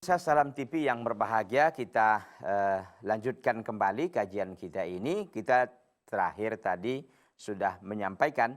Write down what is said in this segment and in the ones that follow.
Salam TV yang berbahagia, kita lanjutkan kembali kajian kita ini. Kita terakhir tadi sudah menyampaikan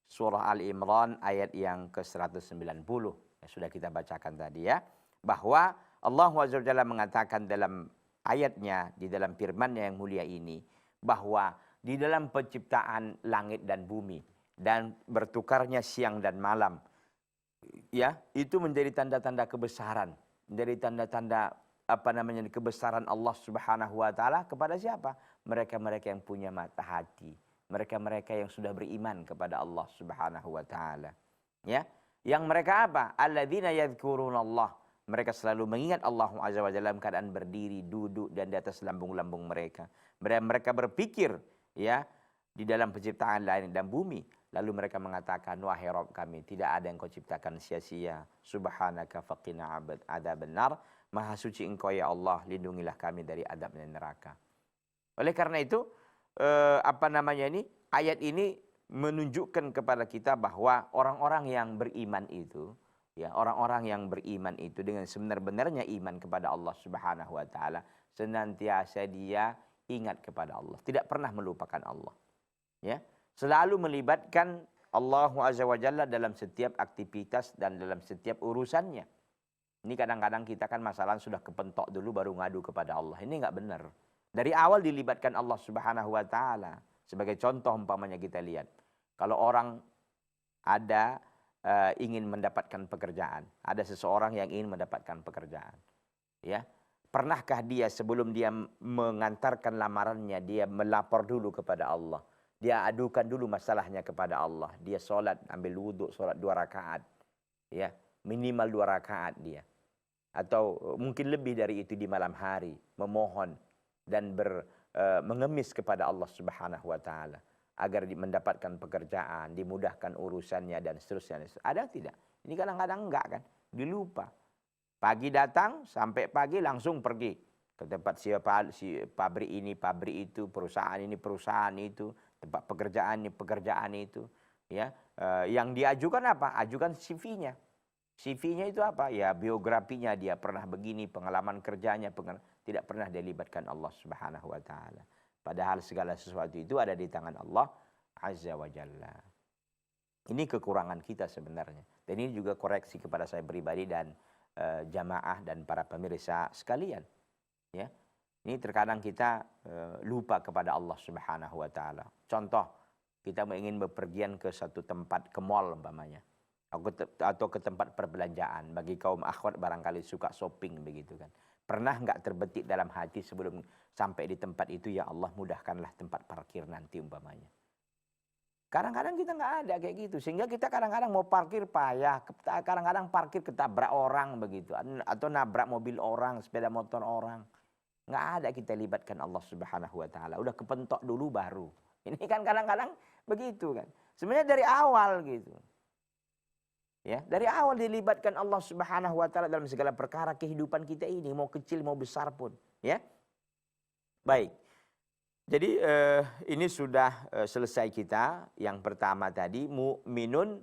surah Ali Imran ayat yang ke-190. Sudah kita bacakan tadi ya. Bahwa Allah SWT mengatakan dalam ayatnya, di dalam firman-Nya yang mulia ini, bahwa di dalam penciptaan langit dan bumi dan bertukarnya siang dan malam, ya, itu menjadi tanda-tanda kebesaran. Dari tanda-tanda kebesaran Allah Subhanahu wa taala kepada siapa? Mereka-mereka yang punya mata hati, mereka-mereka yang sudah beriman kepada Allah Subhanahu wa taala. Ya. Yang mereka apa? Alladzina yadhkurunallah. Mereka selalu mengingat Allah Azza wa Jalla dalam keadaan berdiri, duduk dan di atas lambung-lambung mereka. Mereka berpikir ya di dalam penciptaan langit dan bumi. Lalu mereka mengatakan, wahai Rabb kami, tidak ada yang kau ciptakan sia-sia. Subhanaka faqina adzaban nar. Maha suci engkau ya Allah, lindungilah kami dari adab neraka. Oleh karena itu, ayat ini menunjukkan kepada kita bahwa orang-orang yang beriman itu, ya, orang-orang yang beriman itu dengan sebenar-benarnya iman kepada Allah Subhanahu wa taala, senantiasa dia ingat kepada Allah, tidak pernah melupakan Allah. Ya. Selalu melibatkan Allah Azza wa Jalla dalam setiap aktivitas dan dalam setiap urusannya. Ini kadang-kadang kita kan masalah sudah kepentok dulu baru ngadu kepada Allah. Ini nggak benar. Dari awal dilibatkan Allah Subhanahu wa taala. Sebagai contoh umpamanya kita lihat. Kalau orang ada ingin mendapatkan pekerjaan, ada seseorang yang ingin mendapatkan pekerjaan. Ya. Pernahkah dia sebelum dia mengantarkan lamarannya, dia melapor dulu kepada Allah? Dia adukan dulu masalahnya kepada Allah. Dia sholat, ambil wudhu, sholat 2 rakaat. Ya, minimal 2 rakaat dia. Atau mungkin lebih dari itu di malam hari. Memohon dan mengemis kepada Allah Subhanahu wa ta'ala. Agar mendapatkan pekerjaan, dimudahkan urusannya dan seterusnya. Ada tidak? Ini kadang-kadang enggak kan? Dilupa. Pagi datang, sampai pagi langsung pergi. Ke tempat si pabrik ini, pabrik itu, perusahaan ini, perusahaan itu. Tempat pekerjaan itu, ya, yang diajukan apa? Ajukan CV-nya. CV-nya itu apa? Ya biografinya, dia pernah begini, pengalaman kerjanya, tidak pernah dilibatkan Allah Subhanahu wa taala. Padahal segala sesuatu itu ada di tangan Allah Azza wa Jalla. Ini kekurangan kita sebenarnya. Dan ini juga koreksi kepada saya pribadi dan jamaah dan para pemirsa sekalian. Ya. Ini terkadang kita lupa kepada Allah Subhanahu wa taala. Contoh, kita ingin bepergian ke satu tempat, ke mall umpamanya. Atau ke tempat perbelanjaan. Bagi kaum akhwat barangkali suka shopping begitu kan. Pernah enggak terbetik dalam hati sebelum sampai di tempat itu, ya Allah mudahkanlah tempat parkir nanti umpamanya. Kadang-kadang kita enggak ada kayak gitu. Sehingga kita kadang-kadang mau parkir payah. Kadang-kadang parkir ketabrak orang begitu. Atau nabrak mobil orang, sepeda motor orang. Nggak ada kita libatkan Allah Subhanahu wa taala. Udah kepentok dulu baru. Ini kan kadang-kadang begitu kan. Sebenarnya dari awal gitu. Ya, dari awal dilibatkan Allah Subhanahu wa taala dalam segala perkara kehidupan kita ini, mau kecil mau besar pun, ya. Baik. Jadi ini sudah selesai kita. Yang pertama tadi mu'minun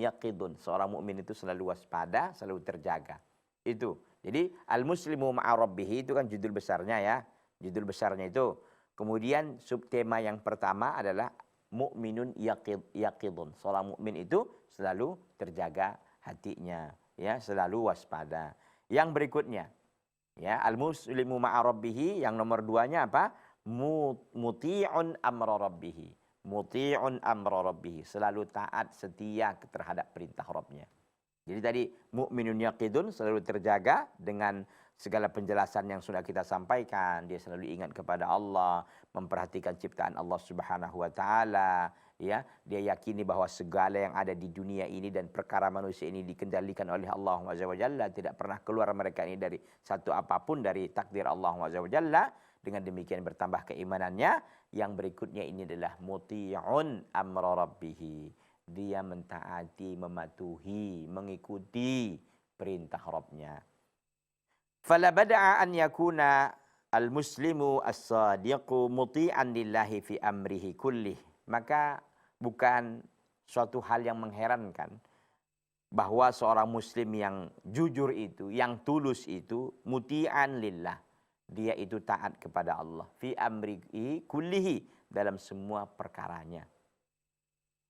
yaqidun. Seorang mukmin itu selalu waspada, selalu terjaga. Itu. Jadi al-muslimu ma'a rabbih itu kan judul besarnya ya. Judul besarnya itu. Kemudian subtema yang pertama adalah mu'minun yaqidun. Seorang mukmin itu selalu terjaga hatinya, ya, selalu waspada. Yang berikutnya, ya, al-muslimu ma'a rabbih, yang nomor 2-nya apa? Muti'un amra rabbih. Muti'un amra rabbih, selalu taat setia terhadap perintah Rabbnya. Jadi tadi mukminun yaqidun, selalu terjaga dengan segala penjelasan yang sudah kita sampaikan. Dia selalu ingat kepada Allah, memperhatikan ciptaan Allah Subhanahu wa taala, ya. Dia yakini bahwa segala yang ada di dunia ini dan perkara manusia ini dikendalikan oleh Allah Azza wa Jalla, tidak pernah keluar mereka ini dari satu apapun dari takdir Allah Azza wa Jalla. Dengan demikian bertambah keimanannya. Yang berikutnya ini adalah muti'un amra rabbih. Dia mentaati, mematuhi, mengikuti perintah Rabbnya. Fala bada'a an yakuna al-muslimu as-sadiqu muti'an lillahi fi amrihi kullih. Maka bukan suatu hal yang mengherankan bahwa seorang muslim yang jujur itu, yang tulus itu, muti'an lillah. Dia itu taat kepada Allah. Fi amrihi kullihi. Dalam semua perkaranya.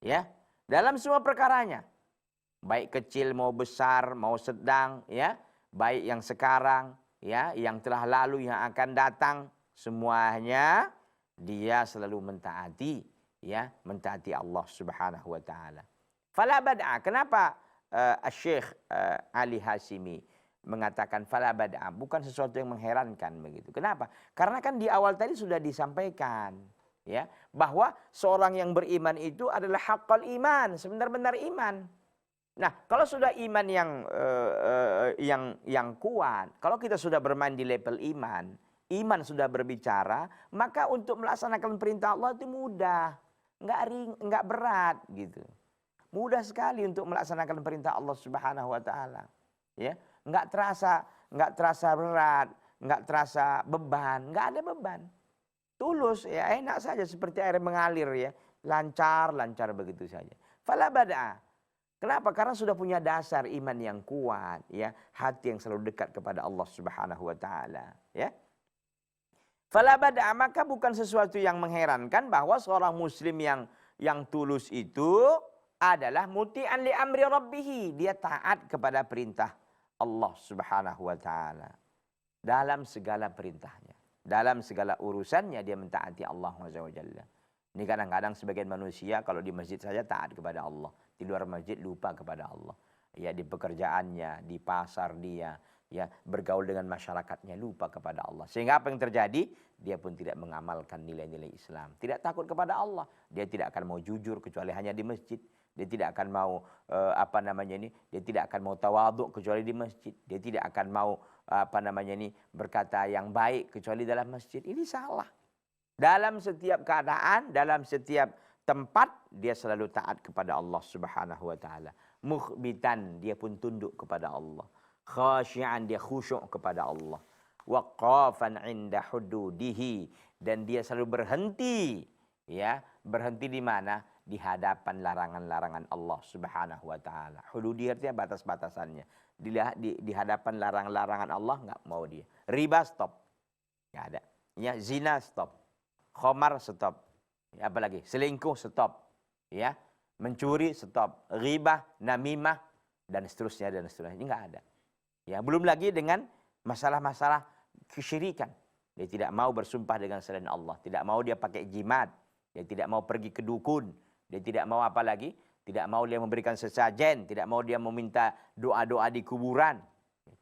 Ya, dalam semua perkaranya. Baik kecil mau besar, mau sedang, ya. Baik yang sekarang, ya, yang telah lalu, yang akan datang. Semuanya dia selalu mentaati, ya, mentaati Allah Subhanahu wa taala. Fala bad'a. Kenapa Syekh Ali Hashimi mengatakan fala bad'a, bukan sesuatu yang mengherankan begitu. Kenapa? Karena kan di awal tadi sudah disampaikan, ya, bahwa seorang yang beriman itu adalah haqqal iman, sebenar-benar iman. Nah, kalau sudah iman yang kuat, kalau kita sudah bermain di level iman, iman sudah berbicara, maka untuk melaksanakan perintah Allah itu mudah, nggak berat gitu. Mudah sekali untuk melaksanakan perintah Allah Subhanahu wa taala. Ya, nggak terasa berat, nggak terasa beban, nggak ada beban. Tulus, ya, enak saja seperti air mengalir, ya, lancar begitu saja. Fala bad'a. Kenapa? Karena sudah punya dasar iman yang kuat, ya, hati yang selalu dekat kepada Allah Subhanahu wa taala, ya. Fala bad'a, maka bukan sesuatu yang mengherankan bahwa seorang muslim yang tulus itu adalah muti'an li amri rabbih. Dia taat kepada perintah Allah Subhanahu wa taala dalam segala perintahnya. Dalam segala urusannya dia mentaati Allah Azza wa Jalla. Ini kadang-kadang sebagian manusia kalau di masjid saja taat kepada Allah, di luar masjid lupa kepada Allah. Ya, di pekerjaannya, di pasar dia, ya, bergaul dengan masyarakatnya lupa kepada Allah. Sehingga apa yang terjadi? Dia pun tidak mengamalkan nilai-nilai Islam. Tidak takut kepada Allah. Dia tidak akan mau jujur kecuali hanya di masjid. Dia tidak akan mau dia tidak akan mau tawaduk kecuali di masjid. Dia tidak akan mau berkata yang baik kecuali dalam masjid. Ini salah. Dalam setiap keadaan, dalam setiap tempat dia selalu taat kepada Allah Subhanahu wa taala. Mukhbitan, dia pun tunduk kepada Allah. Khasyi'an, dia khusyuk kepada Allah. Waqafan 'inda hududihi, dan dia selalu berhenti, ya, berhenti di mana? Di hadapan larangan-larangan Allah Subhanahu wa taala. Hududi artinya batas-batasannya. Di hadapan larangan-larangan Allah nggak mau dia. Riba stop. Nggak ada. Ya, zina stop. Khamar stop. Ya, apalagi selingkuh stop. Ya, mencuri stop. Ghibah, namimah, dan seterusnya dan seterusnya. Ini nggak ada. Ya, belum lagi dengan masalah-masalah kesyirikan. Dia tidak mau bersumpah dengan selain Allah. Tidak mau dia pakai jimat. Dia tidak mau pergi ke dukun. Dia tidak mau apa lagi? Tidak mau dia memberikan sesajen. Tidak mau dia meminta doa-doa di kuburan.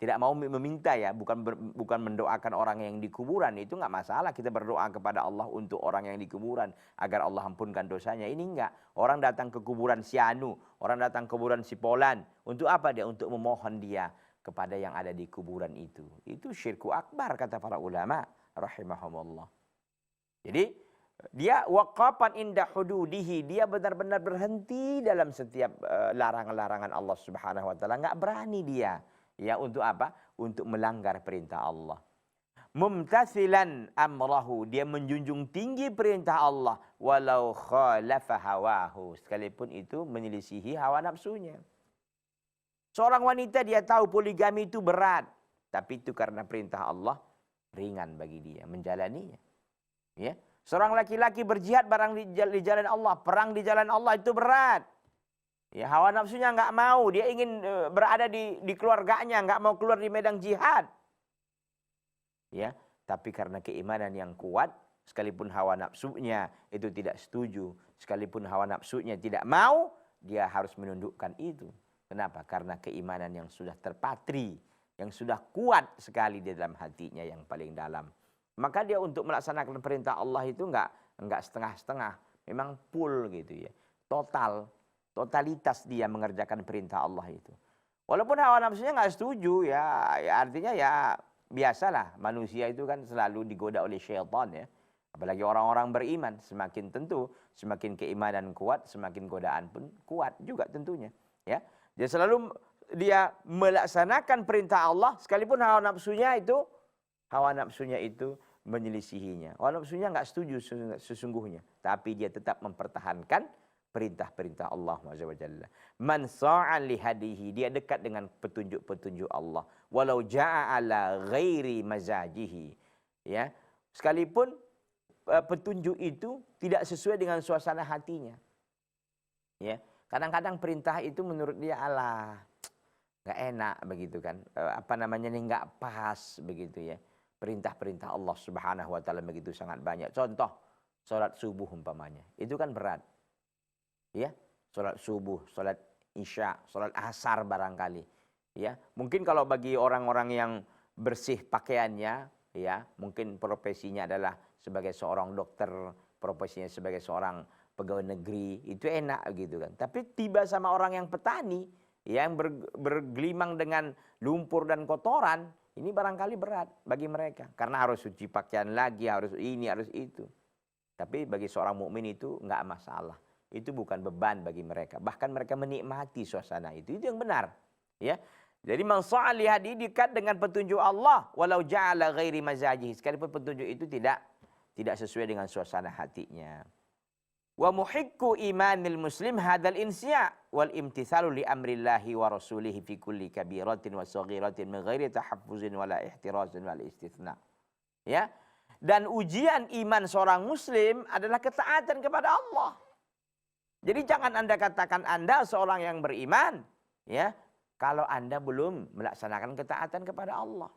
Tidak mau meminta, ya, bukan mendoakan orang yang di kuburan. Itu nggak masalah kita berdoa kepada Allah untuk orang yang di kuburan agar Allah ampunkan dosanya. Ini enggak. Orang datang ke kuburan si Anu, orang datang ke kuburan si Polan. Untuk apa dia? Untuk memohon dia kepada yang ada di kuburan itu. Itu syirku akbar kata para ulama rahimahumullah. Jadi dia waqafan inda hududihi, dia benar-benar berhenti dalam setiap larangan-larangan Allah Subhanahu wa taala. Enggak berani dia, ya, untuk apa? Untuk melanggar perintah Allah. Mumtathilan amrahu, dia menjunjung tinggi perintah Allah walau khalafa hawahu, sekalipun itu menyelisihi hawa nafsunya. Seorang wanita dia tahu poligami itu berat, tapi itu karena perintah Allah ringan bagi dia menjalaninya. Ya, seorang laki-laki berjihad barang di jalan Allah, perang di jalan Allah itu berat. Ya, hawa nafsunya nggak mau, dia ingin berada di keluarganya, nggak mau keluar di medan jihad. Ya, tapi karena keimanan yang kuat, sekalipun hawa nafsunya itu tidak setuju, sekalipun hawa nafsunya tidak mau, dia harus menundukkan itu. Kenapa? Karena keimanan yang sudah terpatri, yang sudah kuat sekali di dalam hatinya yang paling dalam. Maka dia untuk melaksanakan perintah Allah itu enggak setengah-setengah, memang full gitu, ya. Totalitas dia mengerjakan perintah Allah itu. Walaupun hawa nafsunya enggak setuju, ya artinya ya biasalah, manusia itu kan selalu digoda oleh syaitan, ya. Apalagi orang-orang beriman, semakin keimanan kuat, semakin godaan pun kuat juga tentunya, ya. Dia selalu melaksanakan perintah Allah sekalipun hawa nafsunya itu menyelisihinya. Hawa nafsunya enggak setuju sesungguhnya, tapi dia tetap mempertahankan perintah-perintah Allah Azza wa Jalla. Man sa'an li hadihi, dia dekat dengan petunjuk-petunjuk Allah. Walau ja'a ala ghairi mazajihi. Ya, sekalipun petunjuk itu tidak sesuai dengan suasana hatinya. Ya, kadang-kadang perintah itu menurut dia alah nggak enak begitu kan, apa namanya nih nggak pas begitu ya. Perintah-perintah Allah Subhanahu wa taala begitu sangat banyak. Contoh, sholat subuh umpamanya. Itu kan berat. Ya, sholat subuh, sholat isya, sholat asar barangkali. Ya, mungkin kalau bagi orang-orang yang bersih pakaiannya, ya, mungkin profesinya adalah sebagai seorang dokter, profesinya sebagai seorang pegawai negeri, itu enak gitu kan. Tapi tiba sama orang yang petani, yang bergelimang dengan lumpur dan kotoran, ini barangkali berat bagi mereka. Karena harus cuci pakaian lagi, harus ini, harus itu. Tapi bagi seorang mukmin itu enggak masalah. Itu bukan beban bagi mereka. Bahkan mereka menikmati suasana itu. Itu yang benar. Ya. Jadi man sa'ali hadi, dekat dengan petunjuk Allah. Walau ja'ala ghairi mazajihi. Sekalipun petunjuk itu tidak sesuai dengan suasana hatinya. Wa muhikku imanil muslim hadal insya wal imtithalu li amrillahi wa rasulihi fi kulli kabiratin wa saghiratin min ghairi tahaffuzin wala ihtirazin wal istithna. Ya. Dan ujian iman seorang muslim adalah ketaatan kepada Allah. Jadi jangan Anda katakan Anda seorang yang beriman, ya, kalau Anda belum melaksanakan ketaatan kepada Allah.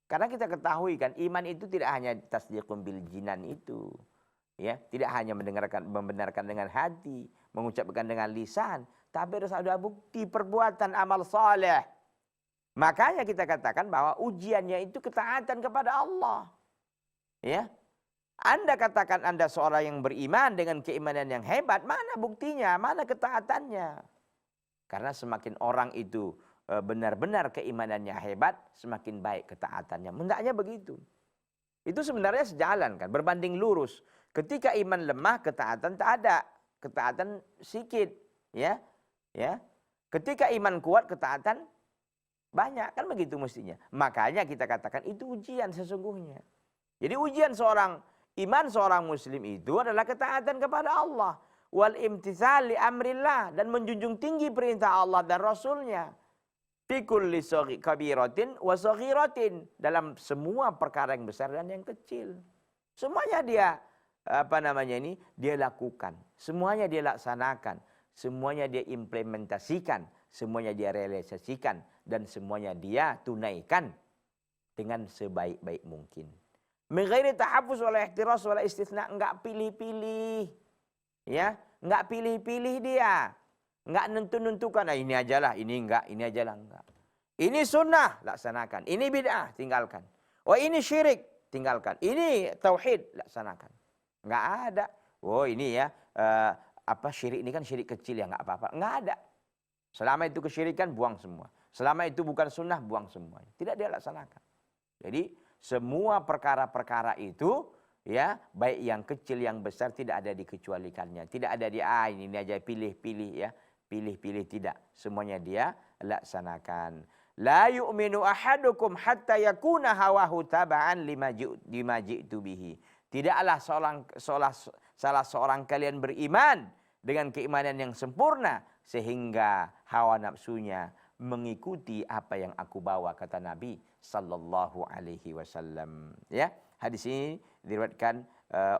Karena kita ketahui kan iman itu tidak hanya tasdiqun bil jinan itu. Ya, tidak hanya membenarkan dengan hati, mengucapkan dengan lisan, tapi harus ada bukti perbuatan amal saleh. Makanya kita katakan bahwa ujiannya itu ketaatan kepada Allah. Ya. Anda katakan Anda seorang yang beriman dengan keimanan yang hebat, mana buktinya, mana ketaatannya? Karena semakin orang itu benar-benar keimanannya hebat, semakin baik ketaatannya. Hendaknya begitu. Itu sebenarnya sejalan kan, berbanding lurus. Ketika iman lemah, ketaatan tak ada, ketaatan sedikit, ya, ya. Ketika iman kuat, ketaatan banyak, kan begitu mestinya. Makanya kita katakan itu ujian sesungguhnya. Jadi ujian iman seorang muslim itu adalah ketaatan kepada Allah, wal imtithal li amrillah, dan menjunjung tinggi perintah Allah dan Rasulnya. Fi kulli kabiratin wa saghiratin, dalam semua perkara yang besar dan yang kecil. Semuanya dia dia lakukan, semuanya dia laksanakan, semuanya dia implementasikan, semuanya dia realisasikan, dan semuanya dia tunaikan dengan sebaik-baik mungkin. Menggairi tahafuz wala ihtiras wala istitsna, enggak pilih-pilih. Ya, enggak pilih-pilih dia. Enggak nentukan, ini ajalah, ini enggak, ini ajalah enggak. Ini sunnah, laksanakan. Ini bid'ah, tinggalkan. Oh, ini syirik, tinggalkan. Ini tauhid, laksanakan. Enggak ada. Oh, ini ya, syirik ini kan syirik kecil ya, enggak apa-apa. Enggak ada. Selama itu kesyirikan, buang semua. Selama itu bukan sunnah, buang semuanya. Tidak dia laksanakan. Jadi semua perkara-perkara itu, ya, baik yang kecil yang besar, tidak ada dikecualikannya. Tidak ada ini aja pilih-pilih ya, pilih-pilih, tidak. Semuanya dia laksanakan. La yu'minu ahadukum hatta yakuna hawahu taba'an lima ji'tu bihi. Tidaklah salah seorang kalian beriman dengan keimanan yang sempurna sehingga hawa nafsunya mengikuti apa yang aku bawa, kata Nabi sallallahu alaihi wasallam. Ya, hadis ini diriwayatkan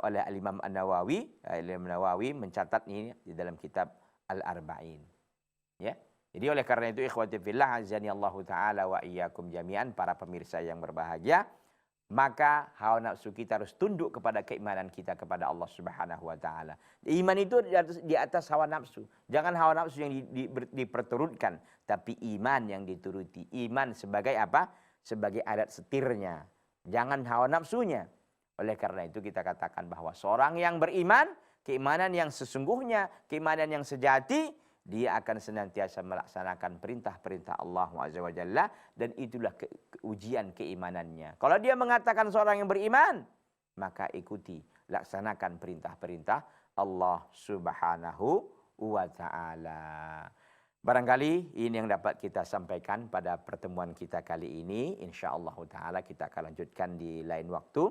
oleh Imam An-Nawawi. Imam Nawawi mencatat ini di dalam kitab Al-Arba'in. Ya. Jadi oleh karena itu ikhwati fillah azani Allahu taala wa iyyakum jami'an, para pemirsa yang berbahagia, maka hawa nafsu kita harus tunduk kepada keimanan kita kepada Allah Subhanahu wa taala. Iman itu di atas hawa nafsu. Jangan hawa nafsu yang diperturutkan, tapi iman yang dituruti. Iman sebagai apa? Sebagai alat setirnya. Jangan hawa nafsunya. Oleh karena itu kita katakan bahwa seorang yang beriman, keimanan yang sesungguhnya, keimanan yang sejati, dia akan senantiasa melaksanakan perintah-perintah Allah Azza wa Jalla, dan itulah ujian keimanannya. Kalau dia mengatakan seorang yang beriman, maka ikuti, laksanakan perintah-perintah Allah Subhanahu wa Ta'ala. Barangkali ini yang dapat kita sampaikan pada pertemuan kita kali ini. InsyaAllah Ta'ala kita akan lanjutkan di lain waktu.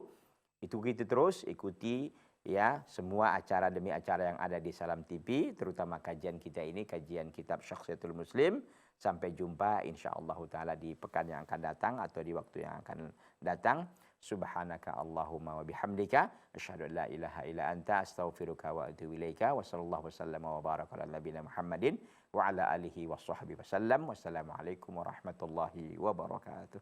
Itu terus ikuti ya semua acara demi acara yang ada di Salam TV, terutama kajian kita ini, kajian kitab Syakhsiyatul Muslim. Sampai jumpa insyaallah taala di pekan yang akan datang atau di waktu yang akan datang. Subhanaka Allahumma wa bihamdika asyhadu an la ilaha illa anta astaghfiruka wa atubu ilaika wa sallallahu wasallama wa baraka ala nabiyina Muhammadin wa ala alihi washabbihi wasallam. Wassalamualaikum warahmatullahi wabarakatuh.